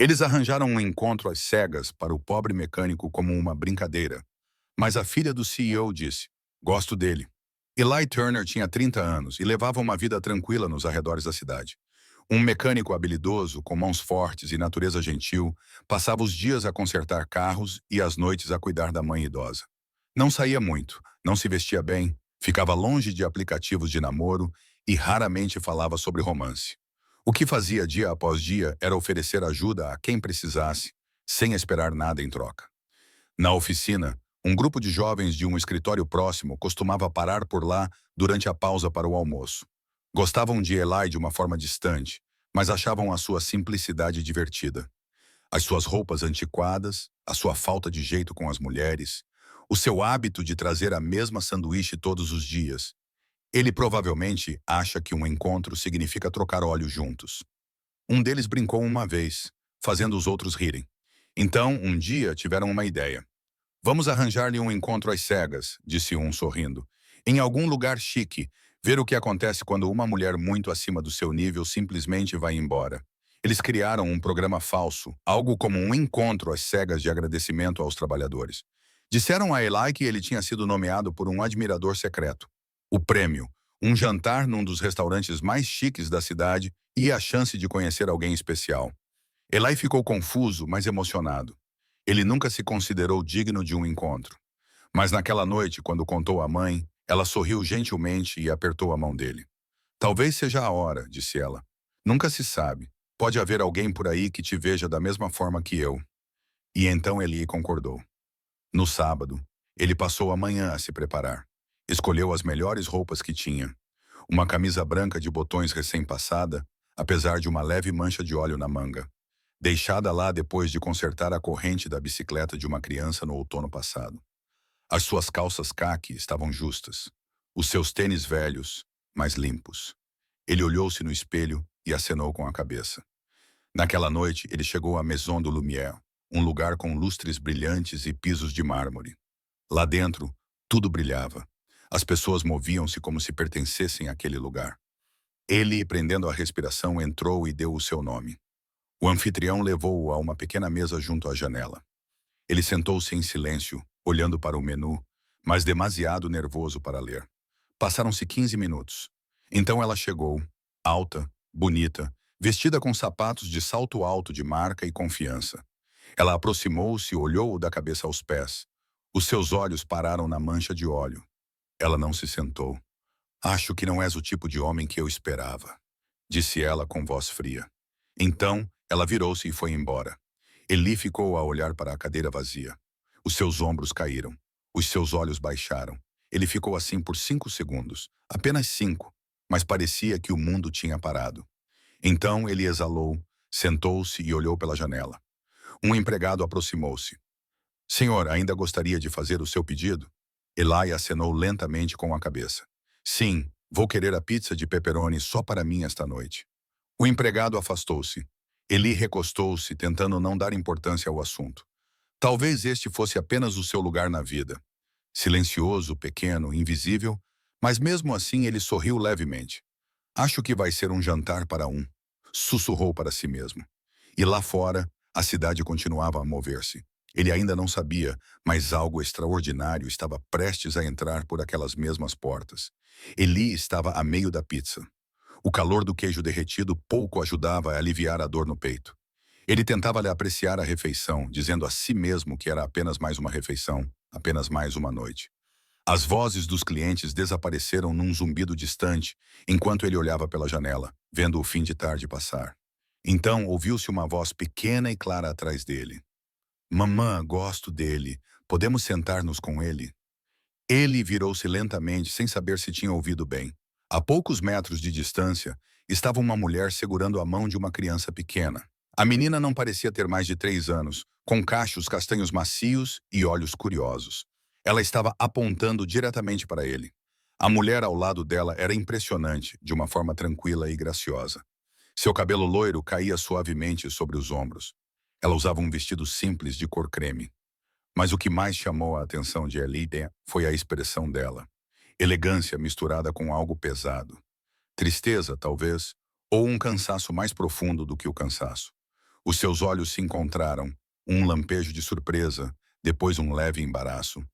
Eles arranjaram um encontro às cegas para o pobre mecânico como uma brincadeira. Mas a filha do CEO disse: "Gosto dele." Eli Turner tinha 30 anos e levava uma vida tranquila nos arredores da cidade. Um mecânico habilidoso, com mãos fortes e natureza gentil, passava os dias a consertar carros e as noites a cuidar da mãe idosa. Não saía muito, não se vestia bem, ficava longe de aplicativos de namoro e raramente falava sobre romance. O que fazia dia após dia era oferecer ajuda a quem precisasse, sem esperar nada em troca. Na oficina, um grupo de jovens de um escritório próximo costumava parar por lá durante a pausa para o almoço. Gostavam de Eli de uma forma distante, mas achavam a sua simplicidade divertida. As suas roupas antiquadas, a sua falta de jeito com as mulheres, o seu hábito de trazer a mesma sanduíche todos os dias. Ele provavelmente acha que um encontro significa trocar óleo juntos. Um deles brincou uma vez, fazendo os outros rirem. Então, um dia, tiveram uma ideia. "Vamos arranjar-lhe um encontro às cegas", disse um sorrindo. "Em algum lugar chique, ver o que acontece quando uma mulher muito acima do seu nível simplesmente vai embora." Eles criaram um programa falso, algo como um encontro às cegas de agradecimento aos trabalhadores. Disseram a Eli que ele tinha sido nomeado por um admirador secreto. O prêmio, um jantar num dos restaurantes mais chiques da cidade e a chance de conhecer alguém especial. Eli ficou confuso, mas emocionado. Ele nunca se considerou digno de um encontro. Mas naquela noite, quando contou à mãe, ela sorriu gentilmente e apertou a mão dele. "Talvez seja a hora", disse ela. "Nunca se sabe. Pode haver alguém por aí que te veja da mesma forma que eu." E então Eli concordou. No sábado, ele passou a manhã a se preparar. Escolheu as melhores roupas que tinha. Uma camisa branca de botões recém-passada, apesar de uma leve mancha de óleo na manga, deixada lá depois de consertar a corrente da bicicleta de uma criança no outono passado. As suas calças caqui estavam justas. Os seus tênis velhos, mas limpos. Ele olhou-se no espelho e acenou com a cabeça. Naquela noite, ele chegou à Maison do Lumière, um lugar com lustres brilhantes e pisos de mármore. Lá dentro, tudo brilhava. As pessoas moviam-se como se pertencessem àquele lugar. Ele, prendendo a respiração, entrou e deu o seu nome. O anfitrião levou-o a uma pequena mesa junto à janela. Ele sentou-se em silêncio, olhando para o menu, mas demasiado nervoso para ler. Passaram-se 15 minutos. Então ela chegou, alta, bonita, vestida com sapatos de salto alto de marca e confiança. Ela aproximou-se e olhou-o da cabeça aos pés. Os seus olhos pararam na mancha de óleo. Ela não se sentou. "Acho que não és o tipo de homem que eu esperava", disse ela com voz fria. Então, ela virou-se e foi embora. Eli ficou a olhar para a cadeira vazia. Os seus ombros caíram. Os seus olhos baixaram. Ele ficou assim por 5 segundos. Apenas 5. Mas parecia que o mundo tinha parado. Então ele exalou, sentou-se e olhou pela janela. Um empregado aproximou-se. "Senhor, ainda gostaria de fazer o seu pedido?" Eli acenou lentamente com a cabeça. "Sim, vou querer a pizza de pepperoni só para mim esta noite." O empregado afastou-se. Eli recostou-se, tentando não dar importância ao assunto. Talvez este fosse apenas o seu lugar na vida. Silencioso, pequeno, invisível, mas mesmo assim ele sorriu levemente. "Acho que vai ser um jantar para um", sussurrou para si mesmo. E lá fora, a cidade continuava a mover-se. Ele ainda não sabia, mas algo extraordinário estava prestes a entrar por aquelas mesmas portas. Eli estava a meio da pizza. O calor do queijo derretido pouco ajudava a aliviar a dor no peito. Ele tentava lhe apreciar a refeição, dizendo a si mesmo que era apenas mais uma refeição, apenas mais uma noite. As vozes dos clientes desapareceram num zumbido distante, enquanto ele olhava pela janela, vendo o fim de tarde passar. Então ouviu-se uma voz pequena e clara atrás dele. "Mamã, gosto dele. Podemos sentar-nos com ele?" Ele virou-se lentamente, sem saber se tinha ouvido bem. A poucos metros de distância, estava uma mulher segurando a mão de uma criança pequena. A menina não parecia ter mais de 3 anos, com cachos castanhos macios e olhos curiosos. Ela estava apontando diretamente para ele. A mulher ao lado dela era impressionante, de uma forma tranquila e graciosa. Seu cabelo loiro caía suavemente sobre os ombros. Ela usava um vestido simples de cor creme. Mas o que mais chamou a atenção de Elida foi a expressão dela. Elegância misturada com algo pesado. Tristeza, talvez, ou um cansaço mais profundo do que o cansaço. Os seus olhos se encontraram, um lampejo de surpresa, depois um leve embaraço.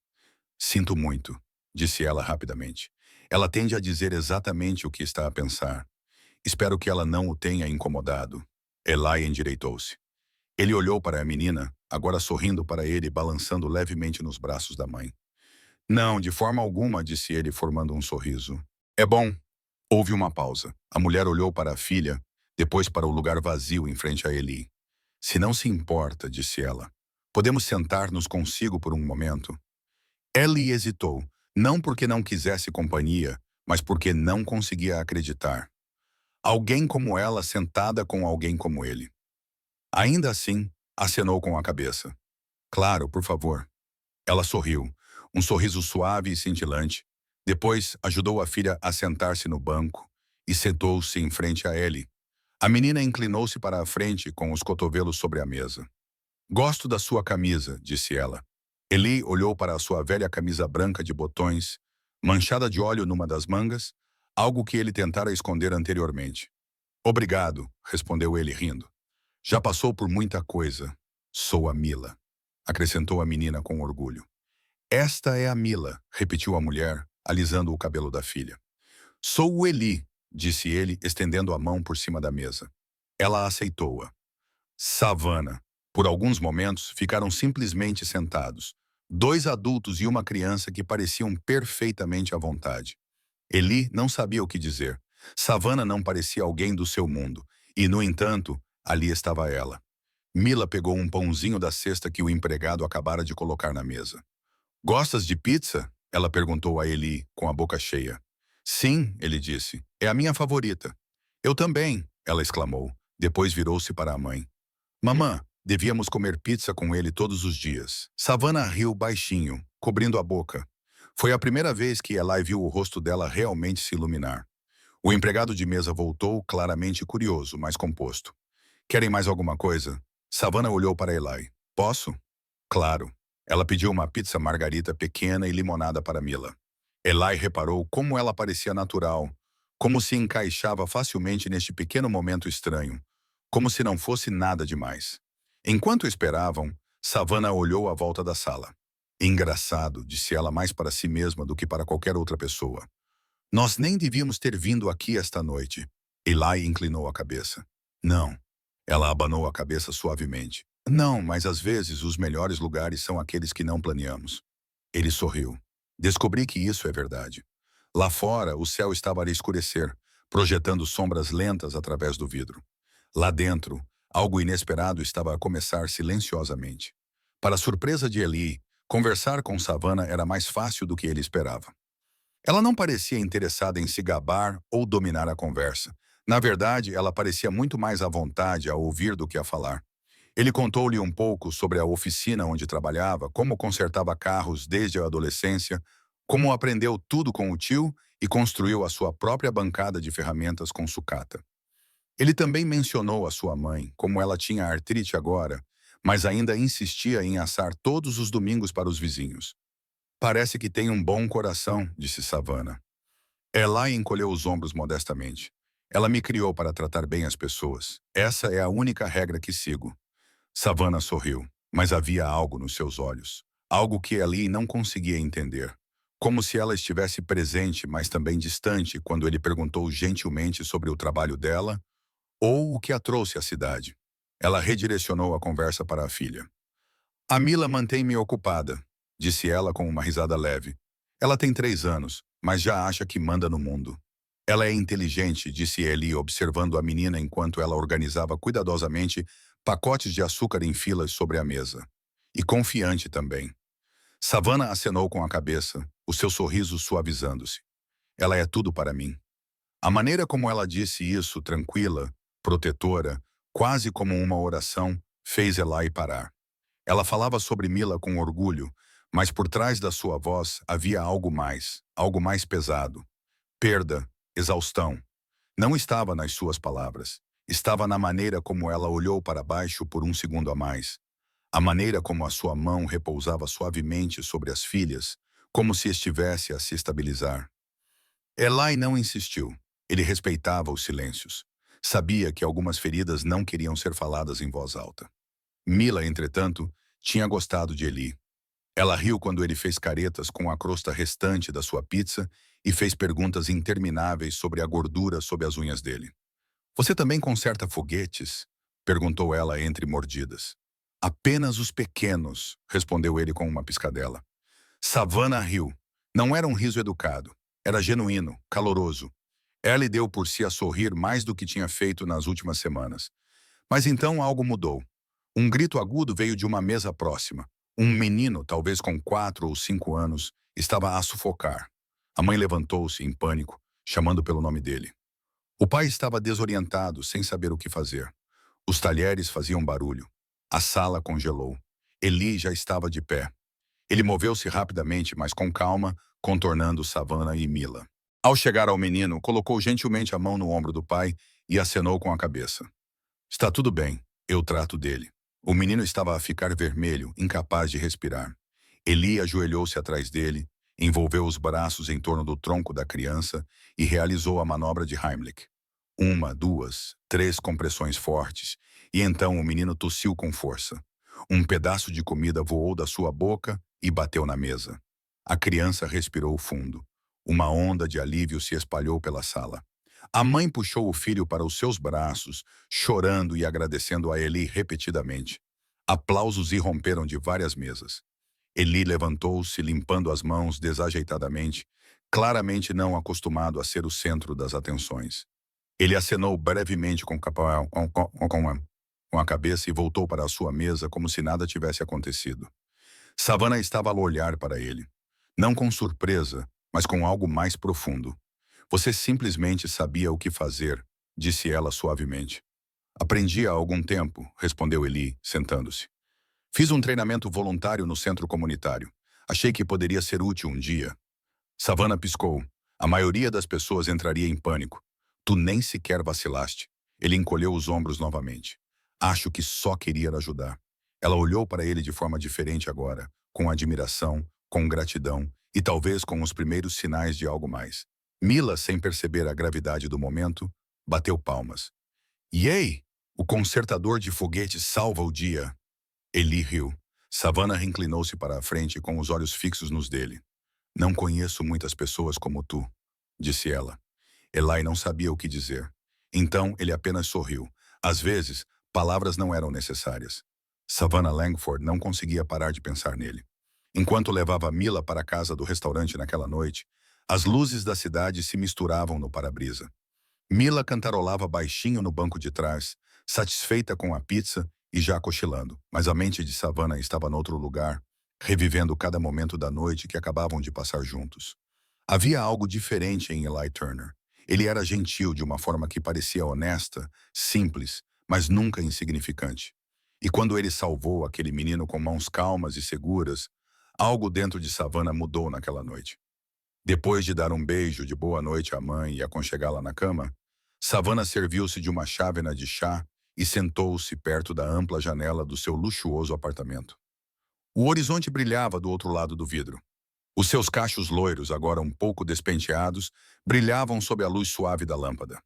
Sinto muito, disse ela rapidamente. Ela tende a dizer exatamente o que está a pensar. Espero que ela não o tenha incomodado. Eli endireitou-se. Ele olhou para a menina, agora sorrindo para ele e balançando levemente nos braços da mãe. Não, de forma alguma, disse ele, formando um sorriso. É bom. Houve uma pausa. A mulher olhou para a filha, depois para o lugar vazio em frente a Eli. Se não se importa, disse ela, podemos sentar-nos consigo por um momento? Ellie hesitou, não porque não quisesse companhia, mas porque não conseguia acreditar. Alguém como ela sentada com alguém como ele. Ainda assim, acenou com a cabeça. Claro, por favor. Ela sorriu, um sorriso suave e cintilante. Depois, ajudou a filha a sentar-se no banco e sentou-se em frente a Ellie. A menina inclinou-se para a frente com os cotovelos sobre a mesa. Gosto da sua camisa, disse ela. Eli olhou para a sua velha camisa branca de botões, manchada de óleo numa das mangas, algo que ele tentara esconder anteriormente. Obrigado, respondeu ele rindo. Já passou por muita coisa. Sou a Mila, acrescentou a menina com orgulho. Esta é a Mila, repetiu a mulher, alisando o cabelo da filha. Sou o Eli, disse ele, estendendo a mão por cima da mesa. Ela aceitou-a. Savannah. Por alguns momentos, ficaram simplesmente sentados. Dois adultos e uma criança que pareciam perfeitamente à vontade. Eli não sabia o que dizer. Savannah não parecia alguém do seu mundo. E, no entanto, ali estava ela. Mila pegou um pãozinho da cesta que o empregado acabara de colocar na mesa. Gostas de pizza? Ela perguntou a Eli, com a boca cheia. Sim, ele disse. É a minha favorita. Eu também, ela exclamou. Depois virou-se para a mãe. Mamã, devíamos comer pizza com ele todos os dias. Savannah riu baixinho, cobrindo a boca. Foi a primeira vez que Eli viu o rosto dela realmente se iluminar. O empregado de mesa voltou, claramente curioso, mas composto. Querem mais alguma coisa? Savannah olhou para Eli. Posso? Claro. Ela pediu uma pizza margarita pequena e limonada para Mila. Eli reparou como ela parecia natural, como se encaixava facilmente neste pequeno momento estranho, como se não fosse nada demais. Enquanto esperavam, Savannah olhou à volta da sala. Engraçado, disse ela mais para si mesma do que para qualquer outra pessoa. Nós nem devíamos ter vindo aqui esta noite. Eli inclinou a cabeça. Não. Ela abanou a cabeça suavemente. Não, mas às vezes os melhores lugares são aqueles que não planeamos. Ele sorriu. Descobri que isso é verdade. Lá fora, o céu estava a escurecer, projetando sombras lentas através do vidro. Lá dentro, algo inesperado estava a começar silenciosamente. Para a surpresa de Eli, conversar com Savannah era mais fácil do que ele esperava. Ela não parecia interessada em se gabar ou dominar a conversa. Na verdade, ela parecia muito mais à vontade a ouvir do que a falar. Ele contou-lhe um pouco sobre a oficina onde trabalhava, como consertava carros desde a adolescência, como aprendeu tudo com o tio e construiu a sua própria bancada de ferramentas com sucata. Ele também mencionou a sua mãe, como ela tinha artrite agora, mas ainda insistia em assar todos os domingos para os vizinhos. Parece que tem um bom coração, disse Savannah. Eli encolheu os ombros modestamente. Ela me criou para tratar bem as pessoas. Essa é a única regra que sigo. Savannah sorriu, mas havia algo nos seus olhos. Algo que Eli não conseguia entender. Como se ela estivesse presente, mas também distante, quando ele perguntou gentilmente sobre o trabalho dela ou o que a trouxe à cidade. Ela redirecionou a conversa para a filha. A Mila mantém-me ocupada, disse ela com uma risada leve. Ela tem 3 anos, mas já acha que manda no mundo. Ela é inteligente, disse Eli, observando a menina enquanto ela organizava cuidadosamente pacotes de açúcar em filas sobre a mesa. E confiante também. Savannah acenou com a cabeça, o seu sorriso suavizando-se. Ela é tudo para mim. A maneira como ela disse isso, tranquila, protetora, quase como uma oração, fez Eli parar. Ela falava sobre Mila com orgulho, mas por trás da sua voz havia algo mais pesado. Perda, exaustão. Não estava nas suas palavras. Estava na maneira como ela olhou para baixo por um segundo a mais. A maneira como a sua mão repousava suavemente sobre as filhas, como se estivesse a se estabilizar. Eli não insistiu. Ele respeitava os silêncios. Sabia que algumas feridas não queriam ser faladas em voz alta. Mila, entretanto, tinha gostado de Eli. Ela riu quando ele fez caretas com a crosta restante da sua pizza e fez perguntas intermináveis sobre a gordura sob as unhas dele. Você também conserta foguetes? Perguntou ela entre mordidas. Apenas os pequenos, respondeu ele com uma piscadela. Savannah riu. Não era um riso educado. Era genuíno, caloroso. Ela deu por si a sorrir mais do que tinha feito nas últimas semanas. Mas então algo mudou. Um grito agudo veio de uma mesa próxima. Um menino, talvez com 4 ou 5 anos, estava a sufocar. A mãe levantou-se, em pânico, chamando pelo nome dele. O pai estava desorientado, sem saber o que fazer. Os talheres faziam barulho. A sala congelou. Eli já estava de pé. Ele moveu-se rapidamente, mas com calma, contornando Savannah e Mila. Ao chegar ao menino, colocou gentilmente a mão no ombro do pai e acenou com a cabeça. Está tudo bem, eu trato dele. O menino estava a ficar vermelho, incapaz de respirar. Eli ajoelhou-se atrás dele, envolveu os braços em torno do tronco da criança e realizou a manobra de Heimlich. 1, 2, 3 compressões fortes, e então o menino tossiu com força. Um pedaço de comida voou da sua boca e bateu na mesa. A criança respirou fundo. Uma onda de alívio se espalhou pela sala. A mãe puxou o filho para os seus braços, chorando e agradecendo a Eli repetidamente. Aplausos irromperam de várias mesas. Eli levantou-se, limpando as mãos desajeitadamente, claramente não acostumado a ser o centro das atenções. Ele acenou brevemente com a cabeça e voltou para a sua mesa como se nada tivesse acontecido. Savannah estava a olhar para ele. Não com surpresa, mas com algo mais profundo. Você simplesmente sabia o que fazer, disse ela suavemente. Aprendi há algum tempo, respondeu Eli, sentando-se. Fiz um treinamento voluntário no centro comunitário. Achei que poderia ser útil um dia. Savannah piscou. A maioria das pessoas entraria em pânico. Tu nem sequer vacilaste. Ele encolheu os ombros novamente. Acho que só queria ajudar. Ela olhou para ele de forma diferente agora, com admiração, com gratidão e talvez com os primeiros sinais de algo mais. Mila, sem perceber a gravidade do momento, bateu palmas. Yay! O consertador de foguetes salva o dia. Eli riu. Savannah inclinou-se para a frente com os olhos fixos nos dele. Não conheço muitas pessoas como tu, disse ela. Eli não sabia o que dizer. Então ele apenas sorriu. Às vezes, palavras não eram necessárias. Savannah Langford não conseguia parar de pensar nele. Enquanto levava Mila para a casa do restaurante naquela noite, as luzes da cidade se misturavam no para-brisa. Mila cantarolava baixinho no banco de trás, satisfeita com a pizza e já cochilando, mas a mente de Savannah estava noutro lugar, revivendo cada momento da noite que acabavam de passar juntos. Havia algo diferente em Eli Turner. Ele era gentil de uma forma que parecia honesta, simples, mas nunca insignificante. E quando ele salvou aquele menino com mãos calmas e seguras, algo dentro de Savannah mudou naquela noite. Depois de dar um beijo de boa noite à mãe e aconchegá-la na cama, Savannah serviu-se de uma chávena de chá e sentou-se perto da ampla janela do seu luxuoso apartamento. O horizonte brilhava do outro lado do vidro. Os seus cachos loiros, agora um pouco despenteados, brilhavam sob a luz suave da lâmpada.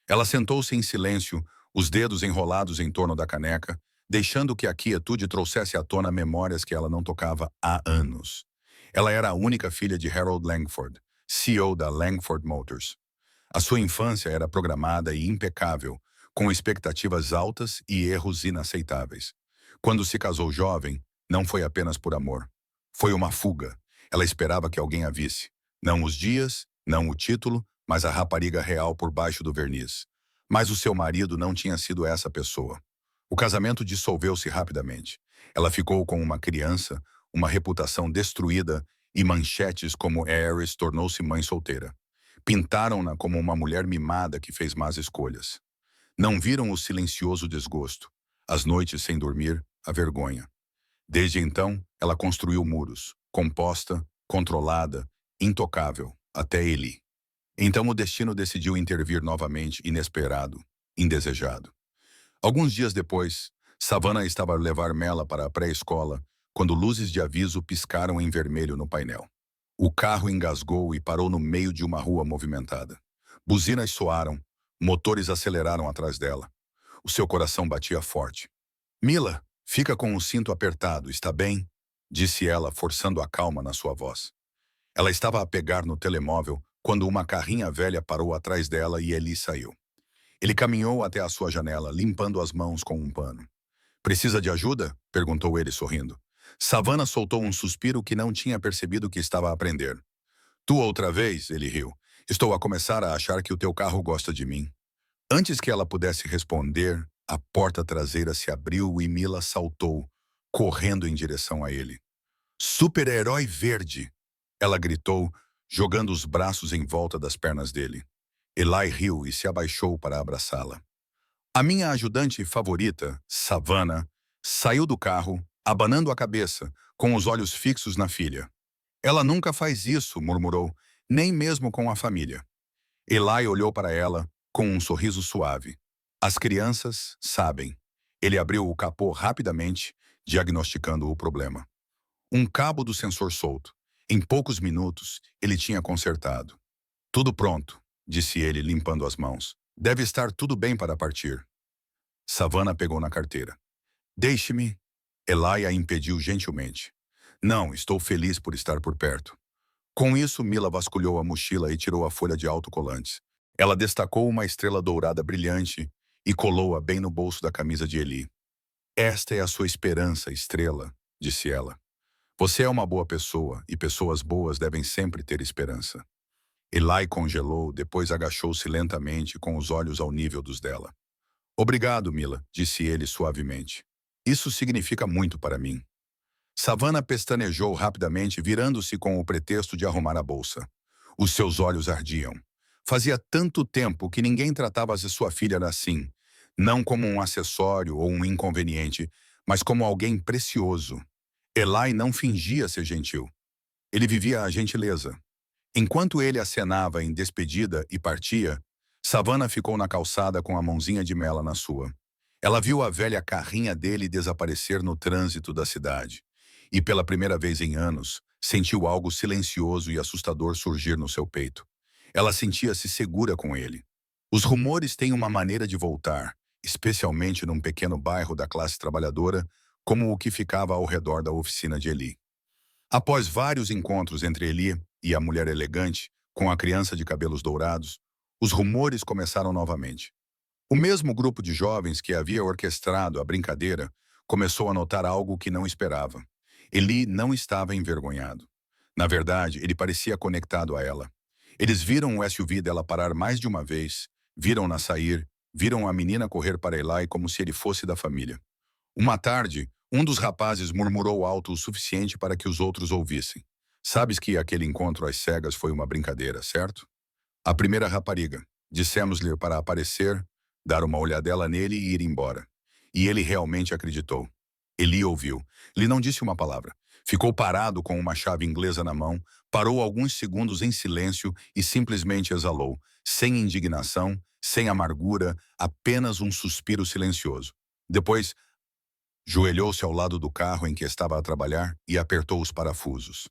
Ela sentou-se em silêncio, os dedos enrolados em torno da caneca, deixando que a quietude trouxesse à tona memórias que ela não tocava há anos. Ela era a única filha de Harold Langford, CEO da Langford Motors. A sua infância era programada e impecável, com expectativas altas e erros inaceitáveis. Quando se casou jovem, não foi apenas por amor. Foi uma fuga. Ela esperava que alguém a visse. Não os dias, não o título, mas a rapariga real por baixo do verniz. Mas o seu marido não tinha sido essa pessoa. O casamento dissolveu-se rapidamente. Ela ficou com uma criança, uma reputação destruída e manchetes como Eris tornou-se mãe solteira. Pintaram-na como uma mulher mimada que fez más escolhas. Não viram o silencioso desgosto, as noites sem dormir, a vergonha. Desde então, ela construiu muros, composta, controlada, intocável, até Eli. Então o destino decidiu intervir novamente, inesperado, indesejado. Alguns dias depois, Savannah estava a levar Mela para a pré-escola, quando luzes de aviso piscaram em vermelho no painel. O carro engasgou e parou no meio de uma rua movimentada. Buzinas soaram, Motores aceleraram atrás dela. O seu coração batia forte. Mila, fica com o cinto apertado, está bem? Disse ela, forçando a calma na sua voz. Ela estava a pegar no telemóvel quando uma carrinha velha parou atrás dela e Eli saiu. Ele caminhou até a sua janela, limpando as mãos com um pano. Precisa de ajuda? Perguntou ele, sorrindo. Savannah soltou um suspiro que não tinha percebido que estava a aprender. Tu outra vez? Ele riu. Estou a começar a achar que o teu carro gosta de mim. Antes que ela pudesse responder, a porta traseira se abriu e Mila saltou, correndo em direção a ele. Super-herói verde! Ela gritou, jogando os braços em volta das pernas dele. Eli riu e se abaixou para abraçá-la. A minha ajudante favorita, Savannah, saiu do carro, abanando a cabeça, com os olhos fixos na filha. Ela nunca faz isso, murmurou, nem mesmo com a família. Eli olhou para ela com um sorriso suave. As crianças sabem. Ele abriu o capô rapidamente, diagnosticando o problema. Um cabo do sensor solto. Em poucos minutos, ele tinha consertado. Tudo pronto, disse ele, limpando as mãos. Deve estar tudo bem para partir. Savannah pegou na carteira. Deixe-me. Eli a impediu gentilmente. Não, estou feliz por estar por perto. Com isso, Mila vasculhou a mochila e tirou a folha de autocolantes. Ela destacou uma estrela dourada brilhante e colou-a bem no bolso da camisa de Eli. Esta é a sua esperança, estrela, disse ela. Você é uma boa pessoa e pessoas boas devem sempre ter esperança. Eli congelou, depois agachou-se lentamente com os olhos ao nível dos dela. Obrigado, Mila, disse ele suavemente. Isso significa muito para mim. Savannah pestanejou rapidamente, virando-se com o pretexto de arrumar a bolsa. Os seus olhos ardiam. Fazia tanto tempo que ninguém tratava sua filha assim, não como um acessório ou um inconveniente, mas como alguém precioso. Eli não fingia ser gentil. Ele vivia a gentileza. Enquanto ele acenava em despedida e partia, Savannah ficou na calçada com a mãozinha de Mela na sua. Ela viu a velha carrinha dele desaparecer no trânsito da cidade. E pela primeira vez em anos, sentiu algo silencioso e assustador surgir no seu peito. Ela sentia-se segura com ele. Os rumores têm uma maneira de voltar, especialmente num pequeno bairro da classe trabalhadora, como o que ficava ao redor da oficina de Eli. Após vários encontros entre Eli e a mulher elegante, com a criança de cabelos dourados, os rumores começaram novamente. O mesmo grupo de jovens que havia orquestrado a brincadeira começou a notar algo que não esperava. Eli não estava envergonhado. Na verdade, ele parecia conectado a ela. Eles viram o SUV dela parar mais de uma vez, viram-na sair, viram a menina correr para Eli como se ele fosse da família. Uma tarde, um dos rapazes murmurou alto o suficiente para que os outros ouvissem. Sabes que aquele encontro às cegas foi uma brincadeira, certo? A primeira rapariga. Dissemos-lhe para aparecer, dar uma olhadela nele e ir embora. E ele realmente acreditou. Eli ouviu. Ele não disse uma palavra. Ficou parado com uma chave inglesa na mão, parou alguns segundos em silêncio e simplesmente exalou, sem indignação, sem amargura, apenas um suspiro silencioso. Depois, joelhou-se ao lado do carro em que estava a trabalhar e apertou os parafusos.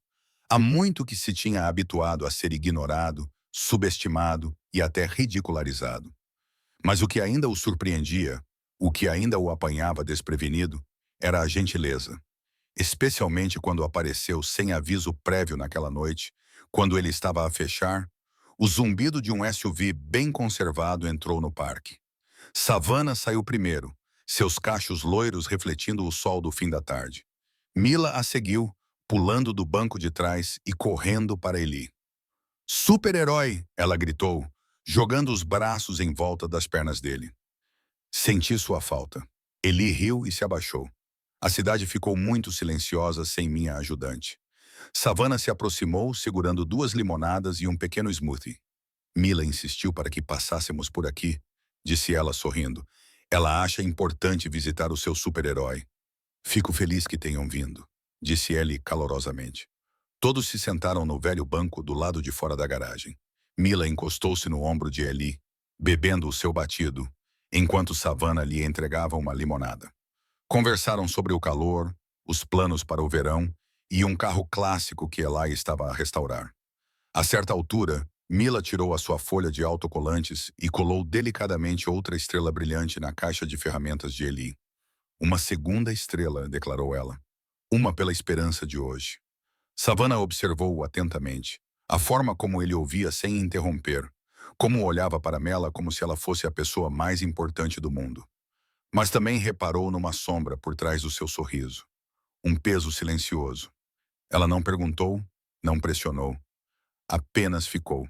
Há muito que se tinha habituado a ser ignorado, subestimado e até ridicularizado. Mas o que ainda o surpreendia, o que ainda o apanhava desprevenido, era a gentileza. Especialmente quando apareceu sem aviso prévio naquela noite, quando ele estava a fechar, o zumbido de um SUV bem conservado entrou no parque. Savannah saiu primeiro, seus cachos loiros refletindo o sol do fim da tarde. Mila a seguiu, pulando do banco de trás e correndo para Eli. Super-herói! Ela gritou, jogando os braços em volta das pernas dele. Senti sua falta. Eli riu e se abaixou. A cidade ficou muito silenciosa sem minha ajudante. Savannah se aproximou, segurando 2 limonadas e um pequeno smoothie. Mila insistiu para que passássemos por aqui, disse ela sorrindo. Ela acha importante visitar o seu super-herói. Fico feliz que tenham vindo, disse ele calorosamente. Todos se sentaram no velho banco do lado de fora da garagem. Mila encostou-se no ombro de Eli, bebendo o seu batido, enquanto Savannah lhe entregava uma limonada. Conversaram sobre o calor, os planos para o verão e um carro clássico que Eli estava a restaurar. A certa altura, Mila tirou a sua folha de autocolantes e colou delicadamente outra estrela brilhante na caixa de ferramentas de Eli. Uma segunda estrela, declarou ela. Uma pela esperança de hoje. Savannah observou-o atentamente. A forma como ele ouvia sem interromper. Como olhava para Mela como se ela fosse a pessoa mais importante do mundo. Mas também reparou numa sombra por trás do seu sorriso. Um peso silencioso. Ela não perguntou, não pressionou. Apenas ficou.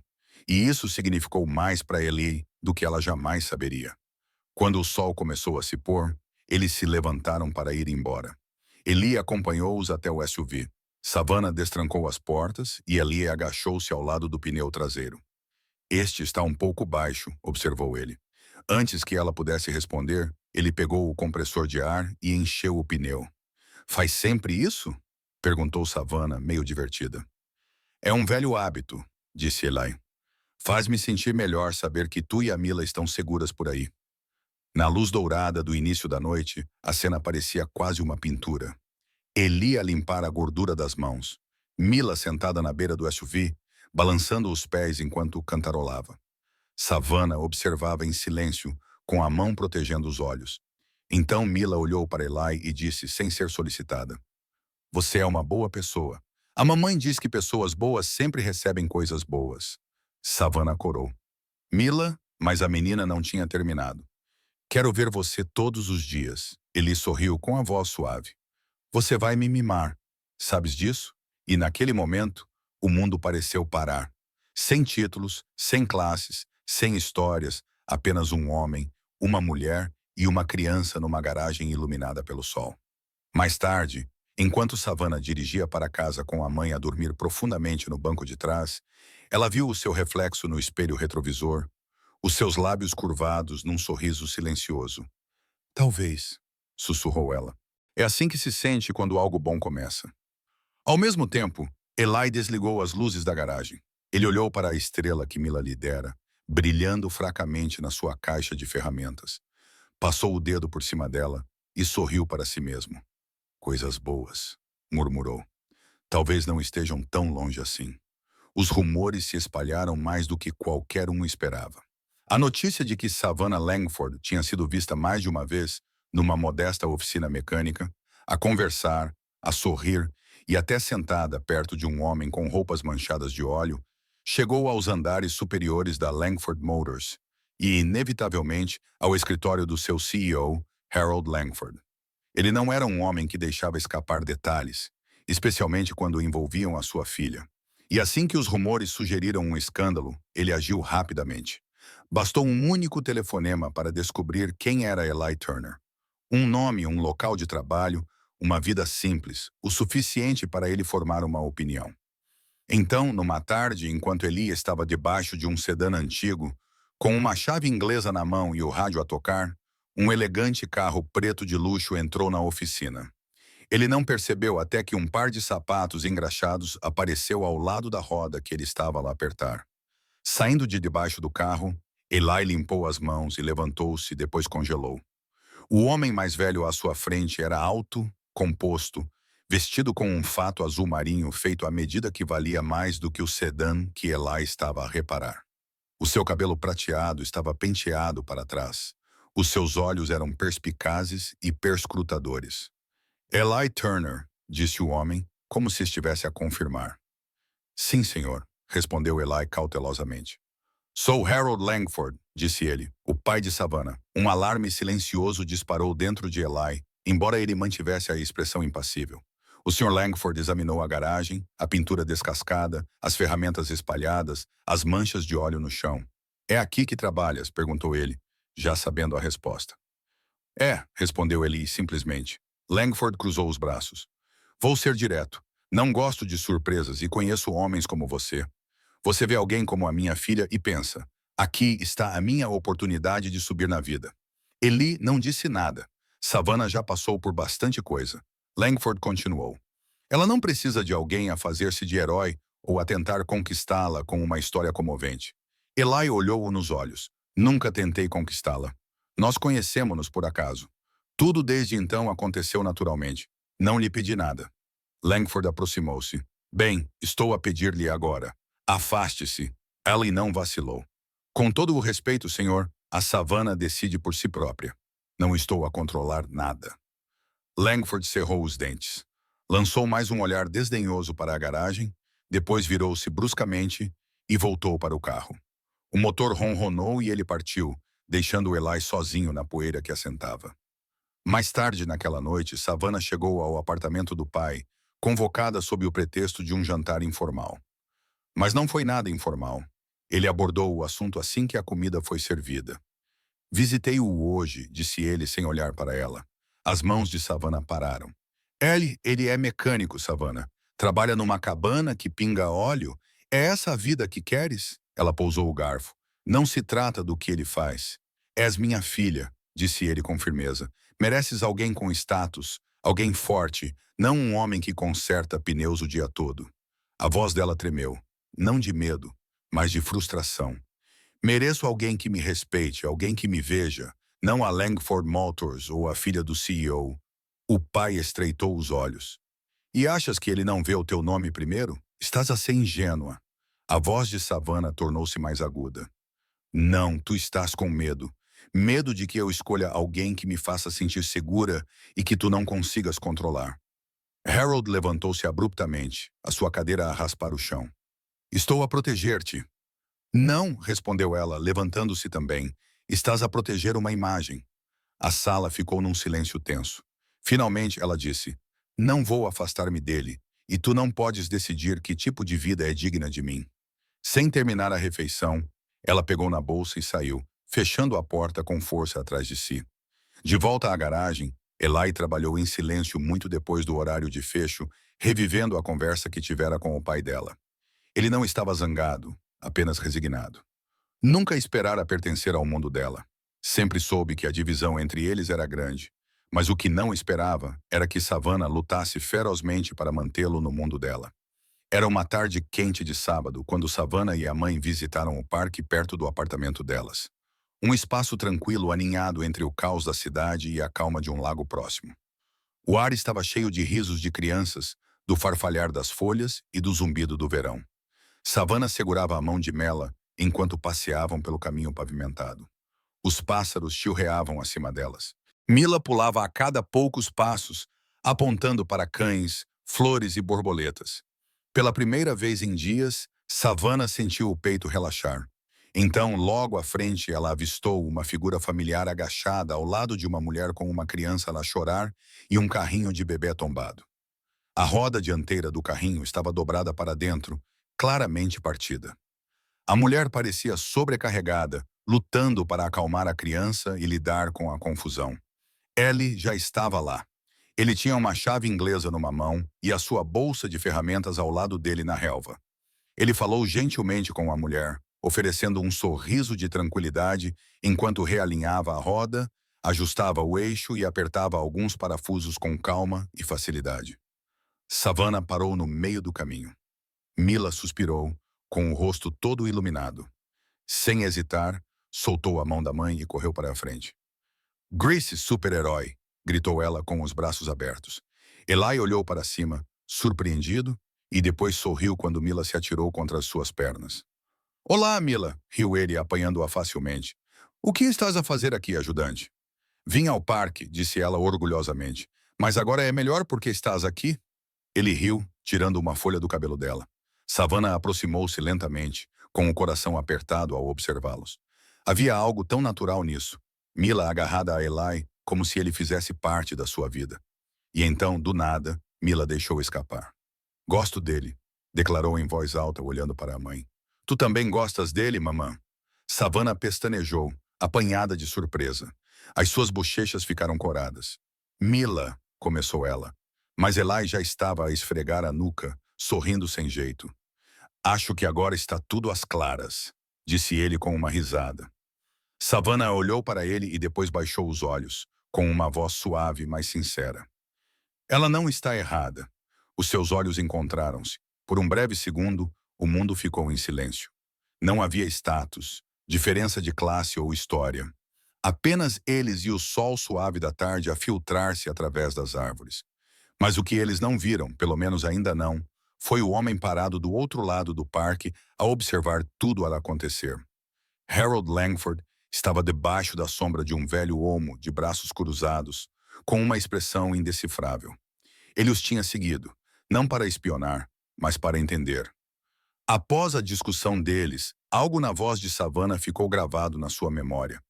E isso significou mais para Eli do que ela jamais saberia. Quando o sol começou a se pôr, eles se levantaram para ir embora. Eli acompanhou-os até o SUV. Savannah destrancou as portas e Eli agachou-se ao lado do pneu traseiro. Este está um pouco baixo, observou ele. Antes que ela pudesse responder, ele pegou o compressor de ar e encheu o pneu. Faz sempre isso? Perguntou Savannah, meio divertida. É um velho hábito, disse Eli. Faz-me sentir melhor saber que tu e a Mila estão seguras por aí. Na luz dourada do início da noite, a cena parecia quase uma pintura. Eli a limpar a gordura das mãos. Mila sentada na beira do SUV, balançando os pés enquanto cantarolava. Savannah observava em silêncio, com a mão protegendo os olhos. Então Mila olhou para Eli e disse, sem ser solicitada. Você é uma boa pessoa. A mamãe diz que pessoas boas sempre recebem coisas boas. Savannah corou. Mila, mas a menina não tinha terminado. Quero ver você todos os dias. Eli sorriu com a voz suave. Você vai me mimar. Sabes disso? E naquele momento, o mundo pareceu parar. Sem títulos, sem classes, sem histórias, apenas um homem, uma mulher e uma criança numa garagem iluminada pelo sol. Mais tarde, enquanto Savannah dirigia para casa com a mãe a dormir profundamente no banco de trás, ela viu o seu reflexo no espelho retrovisor, os seus lábios curvados num sorriso silencioso. Talvez, sussurrou ela. É assim que se sente quando algo bom começa. Ao mesmo tempo, Eli desligou as luzes da garagem. Ele olhou para a estrela que Mila lhe dera, brilhando fracamente na sua caixa de ferramentas. Passou o dedo por cima dela e sorriu para si mesmo. Coisas boas, murmurou. Talvez não estejam tão longe assim. Os rumores se espalharam mais do que qualquer um esperava. A notícia de que Savannah Langford tinha sido vista mais de uma vez numa modesta oficina mecânica, a conversar, a sorrir e até sentada perto de um homem com roupas manchadas de óleo, chegou aos andares superiores da Langford Motors e, inevitavelmente, ao escritório do seu CEO, Harold Langford. Ele não era um homem que deixava escapar detalhes, especialmente quando envolviam a sua filha. E assim que os rumores sugeriram um escândalo, ele agiu rapidamente. Bastou um único telefonema para descobrir quem era Eli Turner. Um nome, um local de trabalho, uma vida simples, o suficiente para ele formar uma opinião. Então, numa tarde, enquanto Eli estava debaixo de um sedã antigo, com uma chave inglesa na mão e o rádio a tocar, um elegante carro preto de luxo entrou na oficina. Ele não percebeu até que um par de sapatos engraxados apareceu ao lado da roda que ele estava a apertar. Saindo de debaixo do carro, Eli limpou as mãos e levantou-se, depois congelou. O homem mais velho à sua frente era alto, composto, vestido com um fato azul marinho feito à medida que valia mais do que o sedã que Eli estava a reparar. O seu cabelo prateado estava penteado para trás. Os seus olhos eram perspicazes e perscrutadores. Eli Turner, disse o homem, como se estivesse a confirmar. Sim, senhor, respondeu Eli cautelosamente. Sou Harold Langford, disse ele, o pai de Savannah. Um alarme silencioso disparou dentro de Eli, embora ele mantivesse a expressão impassível. O Sr. Langford examinou a garagem, a pintura descascada, as ferramentas espalhadas, as manchas de óleo no chão. É aqui que trabalhas? Perguntou ele, já sabendo a resposta. É, respondeu Eli simplesmente. Langford cruzou os braços. Vou ser direto. Não gosto de surpresas e conheço homens como você. Você vê alguém como a minha filha e pensa, aqui está a minha oportunidade de subir na vida. Eli não disse nada. Savannah já passou por bastante coisa. Langford continuou. Ela não precisa de alguém a fazer-se de herói ou a tentar conquistá-la com uma história comovente. Eli olhou-o nos olhos. Nunca tentei conquistá-la. Nós conhecemos-nos por acaso. Tudo desde então aconteceu naturalmente. Não lhe pedi nada. Langford aproximou-se. Bem, estou a pedir-lhe agora. Afaste-se. Ellie não vacilou. Com todo o respeito, senhor, a savana decide por si própria. Não estou a controlar nada. Langford cerrou os dentes. Lançou mais um olhar desdenhoso para a garagem, depois virou-se bruscamente e voltou para o carro. O motor ronronou e ele partiu, deixando Eli sozinho na poeira que assentava. Mais tarde naquela noite, Savannah chegou ao apartamento do pai, convocada sob o pretexto de um jantar informal. Mas não foi nada informal. Ele abordou o assunto assim que a comida foi servida. Visitei-o hoje, disse ele sem olhar para ela. As mãos de Savannah pararam. Ele é mecânico, Savannah. Trabalha numa cabana que pinga óleo. É essa a vida que queres? Ela pousou o garfo. Não se trata do que ele faz. És minha filha, disse ele com firmeza. Mereces alguém com status, alguém forte, não um homem que conserta pneus o dia todo. A voz dela tremeu. Não de medo, mas de frustração. Mereço alguém que me respeite, alguém que me veja, não a Langford Motors ou a filha do CEO. O pai estreitou os olhos. E achas que ele não vê o teu nome primeiro? Estás a ser ingênua. A voz de Savannah tornou-se mais aguda. Não, tu estás com medo. Medo de que eu escolha alguém que me faça sentir segura e que tu não consigas controlar. Harold levantou-se abruptamente, a sua cadeira a raspar o chão. Estou a proteger-te. Não, respondeu ela, levantando-se também. Estás a proteger uma imagem. A sala ficou num silêncio tenso. Finalmente ela disse, não vou afastar-me dele, e tu não podes decidir que tipo de vida é digna de mim. Sem terminar a refeição, ela pegou na bolsa e saiu, fechando a porta com força atrás de si. De volta à garagem, Eli trabalhou em silêncio muito depois do horário de fecho, revivendo a conversa que tivera com o pai dela. Ele não estava zangado, apenas resignado. Nunca esperara pertencer ao mundo dela. Sempre soube que a divisão entre eles era grande, mas o que não esperava era que Savannah lutasse ferozmente para mantê-lo no mundo dela. Era uma tarde quente de sábado, quando Savannah e a mãe visitaram o parque perto do apartamento delas. Um espaço tranquilo aninhado entre o caos da cidade e a calma de um lago próximo. O ar estava cheio de risos de crianças, do farfalhar das folhas e do zumbido do verão. Savannah segurava a mão de Mela enquanto passeavam pelo caminho pavimentado. Os pássaros chilreavam acima delas. Mila pulava a cada poucos passos, apontando para cães, flores e borboletas. Pela primeira vez em dias, Savannah sentiu o peito relaxar. Então, logo à frente, ela avistou uma figura familiar agachada ao lado de uma mulher com uma criança a chorar e um carrinho de bebê tombado. A roda dianteira do carrinho estava dobrada para dentro, claramente partida. A mulher parecia sobrecarregada, lutando para acalmar a criança e lidar com a confusão. Ellie já estava lá. Ele tinha uma chave inglesa numa mão e a sua bolsa de ferramentas ao lado dele na relva. Ele falou gentilmente com a mulher, oferecendo um sorriso de tranquilidade enquanto realinhava a roda, ajustava o eixo e apertava alguns parafusos com calma e facilidade. Savannah parou no meio do caminho. Mila suspirou, com o rosto todo iluminado. Sem hesitar, soltou a mão da mãe e correu para a frente. Grace, super-herói! Gritou ela com os braços abertos. Eli olhou para cima, surpreendido, e depois sorriu quando Mila se atirou contra as suas pernas. Olá, Mila! Riu ele, apanhando-a facilmente. O que estás a fazer aqui, ajudante? Vim ao parque, disse ela orgulhosamente. Mas agora é melhor porque estás aqui? Ele riu, tirando uma folha do cabelo dela. Savannah aproximou-se lentamente, com o coração apertado ao observá-los. Havia algo tão natural nisso. Mila agarrada a Eli, como se ele fizesse parte da sua vida. E então, do nada, Mila deixou escapar. Gosto dele, declarou em voz alta, olhando para a mãe. Tu também gostas dele, mamã? Savannah pestanejou, apanhada de surpresa. As suas bochechas ficaram coradas. Mila, começou ela. Mas Eli já estava a esfregar a nuca, sorrindo sem jeito. Acho que agora está tudo às claras, disse ele com uma risada. Savannah olhou para ele e depois baixou os olhos, com uma voz suave, mas sincera. Ela não está errada. Os seus olhos encontraram-se. Por um breve segundo, o mundo ficou em silêncio. Não havia status, diferença de classe ou história. Apenas eles e o sol suave da tarde a filtrar-se através das árvores. Mas o que eles não viram, pelo menos ainda não, foi o homem parado do outro lado do parque a observar tudo a acontecer. Harold Langford estava debaixo da sombra de um velho olmo de braços cruzados, com uma expressão indecifrável. Ele os tinha seguido, não para espionar, mas para entender. Após a discussão deles, algo na voz de Savannah ficou gravado na sua memória.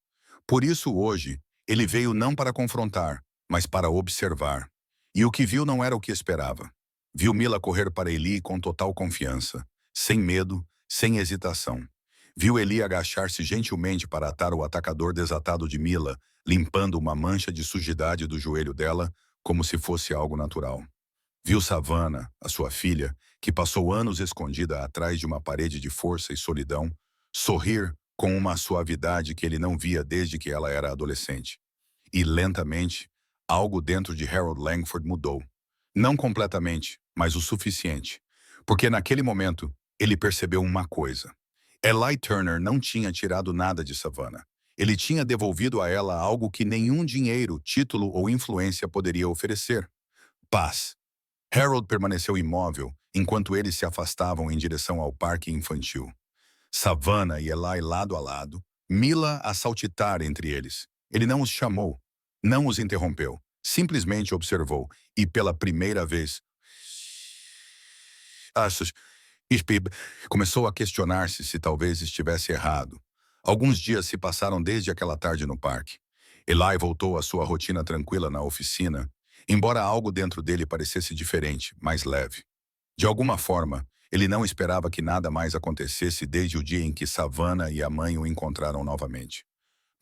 Por isso, hoje, ele veio não para confrontar, mas para observar. E o que viu não era o que esperava. Viu Mila correr para Eli com total confiança, sem medo, sem hesitação. Viu Eli agachar-se gentilmente para atar o atacador desatado de Mila, limpando uma mancha de sujidade do joelho dela, como se fosse algo natural. Viu Savannah, a sua filha, que passou anos escondida atrás de uma parede de força e solidão, sorrir com uma suavidade que ele não via desde que ela era adolescente. E, lentamente, algo dentro de Harold Langford mudou. Não completamente, mas o suficiente. Porque naquele momento, ele percebeu uma coisa. Eli Turner não tinha tirado nada de Savannah. Ele tinha devolvido a ela algo que nenhum dinheiro, título ou influência poderia oferecer: paz. Harold permaneceu imóvel enquanto eles se afastavam em direção ao parque infantil. Savannah e Eli lado a lado, Mila a saltitar entre eles. Ele não os chamou, não os interrompeu, simplesmente observou e, pela primeira vez, Spib começou a questionar-se se talvez estivesse errado. Alguns dias se passaram desde aquela tarde no parque. Eli voltou à sua rotina tranquila na oficina, embora algo dentro dele parecesse diferente, mais leve. De alguma forma, ele não esperava que nada mais acontecesse desde o dia em que Savannah e a mãe o encontraram novamente.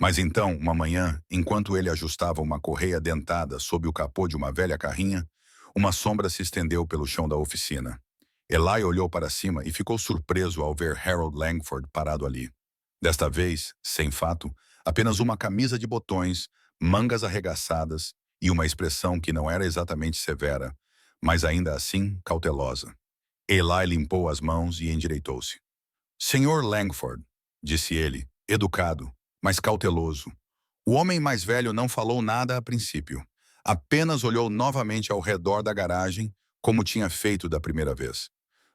Mas então, uma manhã, enquanto ele ajustava uma correia dentada sob o capô de uma velha carrinha, uma sombra se estendeu pelo chão da oficina. Eli olhou para cima e ficou surpreso ao ver Harold Langford parado ali. Desta vez, sem fato, apenas uma camisa de botões, mangas arregaçadas e uma expressão que não era exatamente severa, mas ainda assim cautelosa. Eli limpou as mãos e endireitou-se. Senhor Langford, disse ele, educado, mas cauteloso. O homem mais velho não falou nada a princípio. Apenas olhou novamente ao redor da garagem, como tinha feito da primeira vez.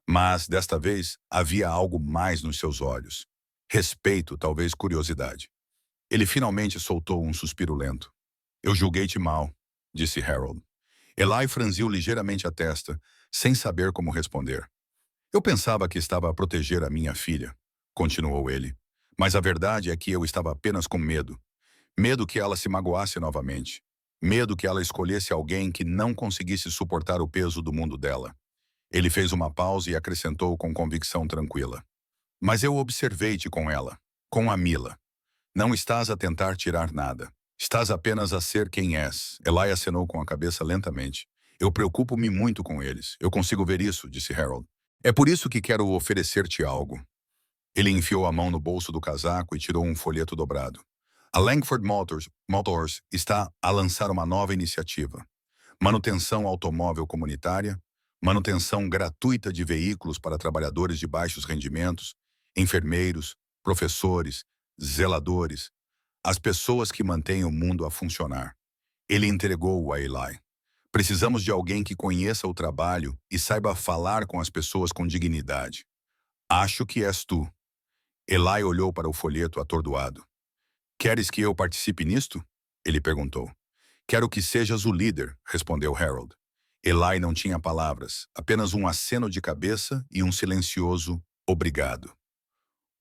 Mas, desta vez, havia algo mais nos seus olhos. Respeito, talvez curiosidade. Ele finalmente soltou um suspiro lento. Eu julguei-te mal, disse Harold. Eli franziu ligeiramente a testa, sem saber como responder. Eu pensava que estava a proteger a minha filha, continuou ele. Mas a verdade é que eu estava apenas com medo. Medo que ela se magoasse novamente. Medo que ela escolhesse alguém que não conseguisse suportar o peso do mundo dela. Ele fez uma pausa e acrescentou com convicção tranquila. Mas eu observei-te com ela, com a Mila. Não estás a tentar tirar nada. Estás apenas a ser quem és. Eli acenou com a cabeça lentamente. Eu preocupo-me muito com eles. Eu consigo ver isso, disse Harold. É por isso que quero oferecer-te algo. Ele enfiou a mão no bolso do casaco e tirou um folheto dobrado. A Langford Motors está a lançar uma nova iniciativa. Manutenção automóvel comunitária, manutenção gratuita de veículos para trabalhadores de baixos rendimentos, enfermeiros, professores, zeladores, as pessoas que mantêm o mundo a funcionar. Ele entregou-o a Eli. Precisamos de alguém que conheça o trabalho e saiba falar com as pessoas com dignidade. Acho que és tu. Eli olhou para o folheto atordoado. Queres que eu participe nisto? Ele perguntou. Quero que sejas o líder, respondeu Harold. Eli não tinha palavras, apenas um aceno de cabeça e um silencioso obrigado.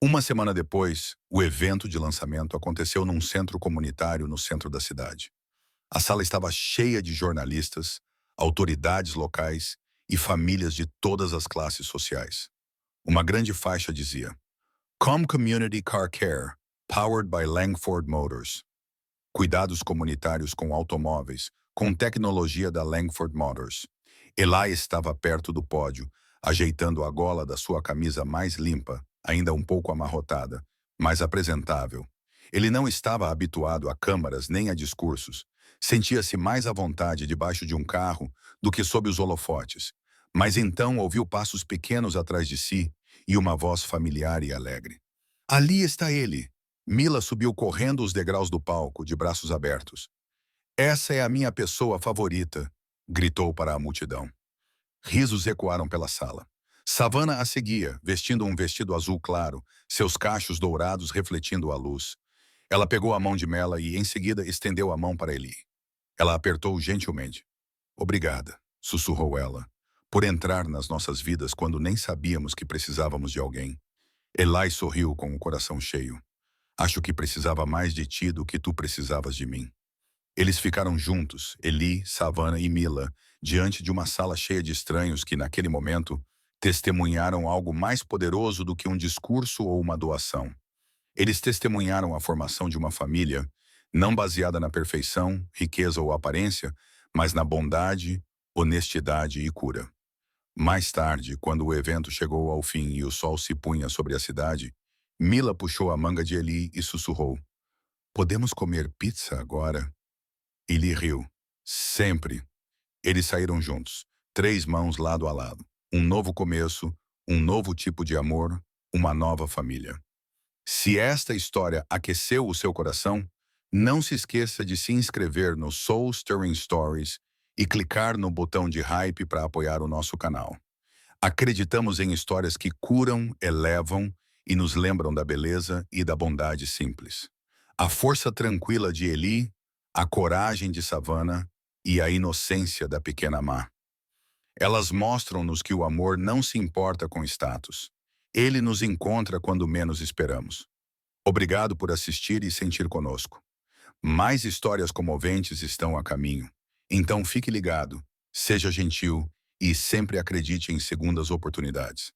Uma semana depois, o evento de lançamento aconteceu num centro comunitário no centro da cidade. A sala estava cheia de jornalistas, autoridades locais e famílias de todas as classes sociais. Uma grande faixa dizia: Com Community Car Care, powered by Langford Motors. Cuidados comunitários com automóveis, com tecnologia da Langford Motors. Eli estava perto do pódio, ajeitando a gola da sua camisa mais limpa, ainda um pouco amarrotada, mais apresentável. Ele não estava habituado a câmaras nem a discursos. Sentia-se mais à vontade debaixo de um carro do que sob os holofotes. Mas então ouviu passos pequenos atrás de si e uma voz familiar e alegre. Ali está ele! Mila subiu correndo os degraus do palco, de braços abertos. Essa é a minha pessoa favorita, gritou para a multidão. Risos ecoaram pela sala. Savannah a seguia, vestindo um vestido azul claro, seus cachos dourados refletindo a luz. Ela pegou a mão de Mela e, em seguida, estendeu a mão para Eli. Ela apertou gentilmente. Obrigada, sussurrou ela, por entrar nas nossas vidas quando nem sabíamos que precisávamos de alguém. Eli sorriu com o coração cheio. Acho que precisava mais de ti do que tu precisavas de mim. Eles ficaram juntos, Eli, Savannah e Mila, diante de uma sala cheia de estranhos que, naquele momento, testemunharam algo mais poderoso do que um discurso ou uma doação. Eles testemunharam a formação de uma família, não baseada na perfeição, riqueza ou aparência, mas na bondade, honestidade e cura. Mais tarde, quando o evento chegou ao fim e o sol se punha sobre a cidade, Mila puxou a manga de Eli e sussurrou: Podemos comer pizza agora? Eli riu. Sempre. Eles saíram juntos, 3 mãos lado a lado. Um novo começo, um novo tipo de amor, uma nova família. Se esta história aqueceu o seu coração, não se esqueça de se inscrever no Soul Stirring Stories e clicar no botão de hype para apoiar o nosso canal. Acreditamos em histórias que curam, elevam e nos lembram da beleza e da bondade simples. A força tranquila de Eli, a coragem de Savannah e a inocência da pequena Má. Elas mostram-nos que o amor não se importa com status. Ele nos encontra quando menos esperamos. Obrigado por assistir e sentir conosco. Mais histórias comoventes estão a caminho. Então fique ligado, seja gentil e sempre acredite em segundas oportunidades.